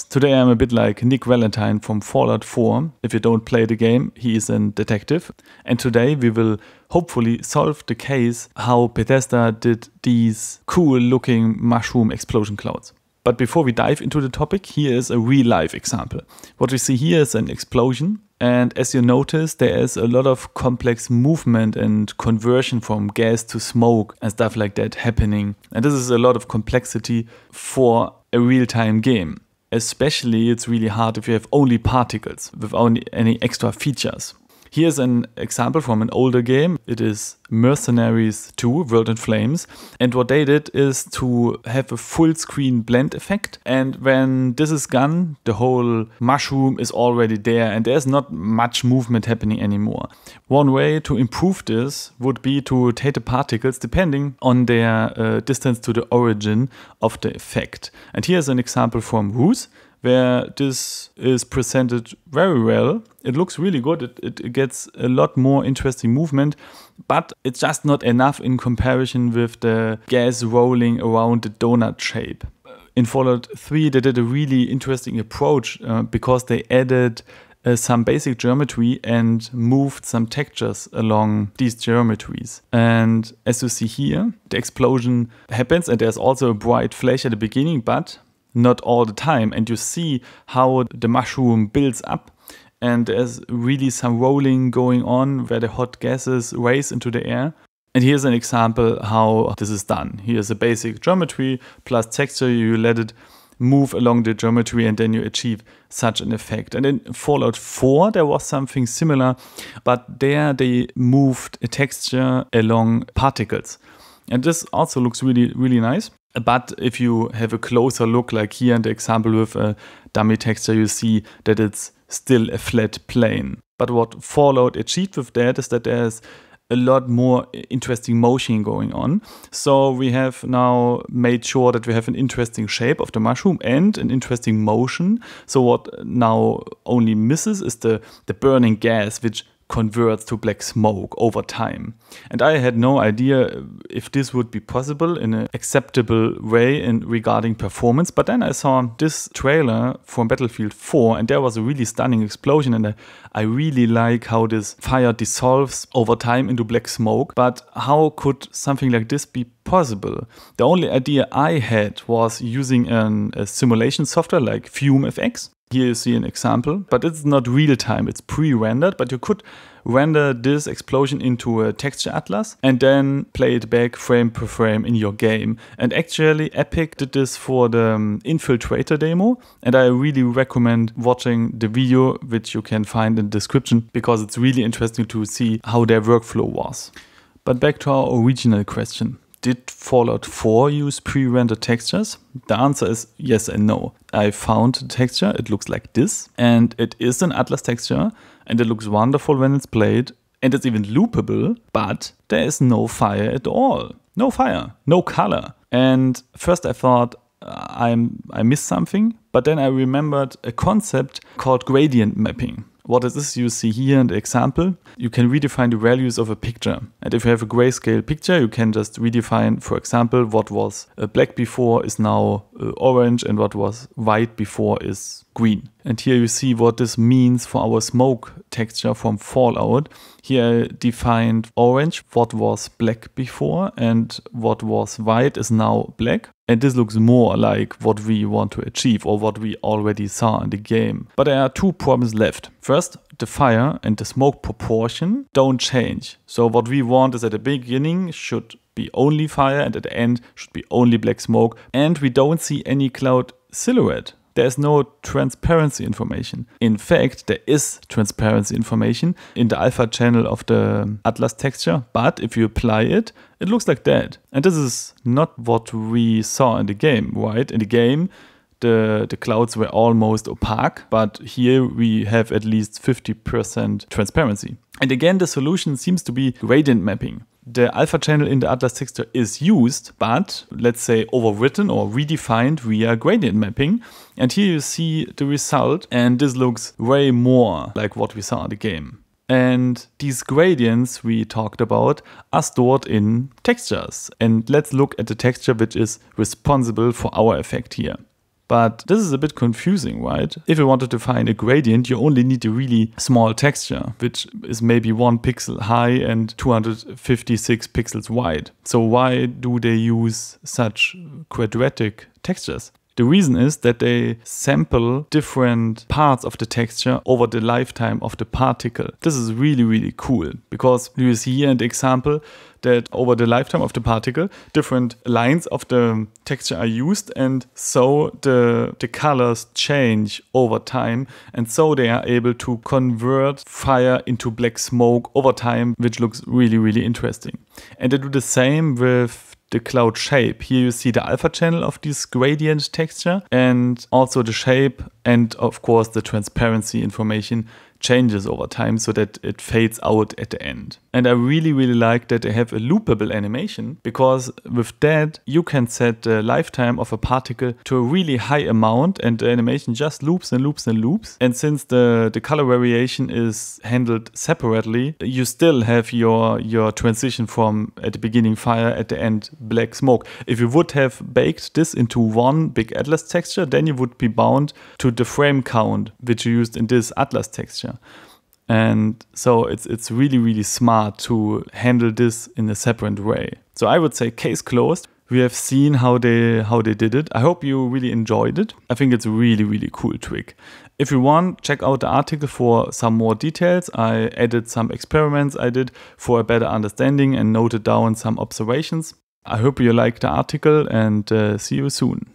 Today I'm a bit like Nick Valentine from Fallout 4. If you don't play the game, he is a detective. And today we will hopefully solve the case how Bethesda did these cool looking mushroom explosion clouds. But before we dive into the topic, here is a real life example. What we see here is an explosion. And as you notice, there is a lot of complex movement and conversion from gas to smoke and stuff like that happening. And this is a lot of complexity for a real-time game. Especially, it's really hard if you have only particles without any extra features. Here's an example from an older game. It is Mercenaries 2, World in Flames. And what they did is to have a full screen blend effect. And when this is gone, the whole mushroom is already there and there's not much movement happening anymore. One way to improve this would be to take the particles depending on their distance to the origin of the effect. And here's an example from Ruse, where this is presented very well. It looks really good. It gets a lot more interesting movement, but it's just not enough in comparison with the gas rolling around the donut shape. In Fallout 3, they did a really interesting approach because they added some basic geometry and moved some textures along these geometries. And as you see here, the explosion happens and there's also a bright flash at the beginning, but not all the time. And you see how the mushroom builds up and there's really some rolling going on where the hot gases race into the air. And here's an example how this is done. Here's a basic geometry plus texture. You let it move along the geometry and then you achieve such an effect. And in Fallout 4 there was something similar, but there they moved a texture along particles. And this also looks really, really nice. But if you have a closer look, like here in the example with a dummy texture, you see that it's still a flat plane. But what Fallout achieved with that is that there's a lot more interesting motion going on. So we have now made sure that we have an interesting shape of the mushroom and an interesting motion. So what now only misses is the burning gas, which converts to black smoke over time. And I had no idea if this would be possible in an acceptable way in regarding performance. But then I saw this trailer from Battlefield 4 and there was a really stunning explosion and I really like how this fire dissolves over time into black smoke. But how could something like this be possible? The only idea I had was using a simulation software like FumeFX. Here you see an example, but it's not real time, it's pre-rendered, but you could render this explosion into a texture atlas and then play it back frame per frame in your game. And actually Epic did this for the Infiltrator demo, and I really recommend watching the video, which you can find in the description, because it's really interesting to see how their workflow was. But back to our original question. Did Fallout 4 use pre-rendered textures? The answer is yes and no. I found the texture, it looks like this, and it is an Atlas texture, and it looks wonderful when it's played, and it's even loopable, but there is no fire at all. No fire, no color. And first I thought I missed something, but then I remembered a concept called gradient mapping. What it is, you see here in the example, you can redefine the values of a picture. And if you have a grayscale picture, you can just redefine, for example, what was black before is now orange and what was white before is green. And here you see what this means for our smoke texture from Fallout. Here I defined orange, what was black before, and what was white is now black. And this looks more like what we want to achieve or what we already saw in the game. But there are two problems left. First, the fire and the smoke proportion don't change. So what we want is at the beginning should be only fire and at the end should be only black smoke. And we don't see any cloud silhouette. There's no transparency information. In fact, there is transparency information in the alpha channel of the Atlas texture, but if you apply it, it looks like that. And this is not what we saw in the game, right? In the game, the clouds were almost opaque, but here we have at least 50% transparency. And again, the solution seems to be gradient mapping. The alpha channel in the Atlas texture is used, but let's say overwritten or redefined via gradient mapping. And here you see the result, and this looks way more like what we saw in the game. And these gradients we talked about are stored in textures. And let's look at the texture which is responsible for our effect here. But this is a bit confusing, right? If you want to define a gradient, you only need a really small texture, which is maybe 1 pixel high and 256 pixels wide. So why do they use such quadratic textures? The reason is that they sample different parts of the texture over the lifetime of the particle. This is really, really cool because you see here in the example that over the lifetime of the particle, different lines of the texture are used, and so the colors change over time, and so they are able to convert fire into black smoke over time, which looks really, really interesting. And they do the same with the cloud shape. Here you see the alpha channel of this gradient texture, and also the shape, and of course the transparency information changes over time so that it fades out at the end. And I really, really like that they have a loopable animation, because with that you can set the lifetime of a particle to a really high amount, and the animation just loops and loops and loops. And since the color variation is handled separately, you still have your transition from at the beginning fire, at the end black smoke. If you would have baked this into one big atlas texture, then you would be bound to the frame count which you used in this atlas texture. And so it's really, really smart to handle this in a separate way. So I would say case closed. We have seen how they did it. I hope you really enjoyed it. I think it's a really, really cool trick. If you want, check out the article for some more details. I added some experiments I did for a better understanding and noted down some observations. I hope you liked the article, and see you soon.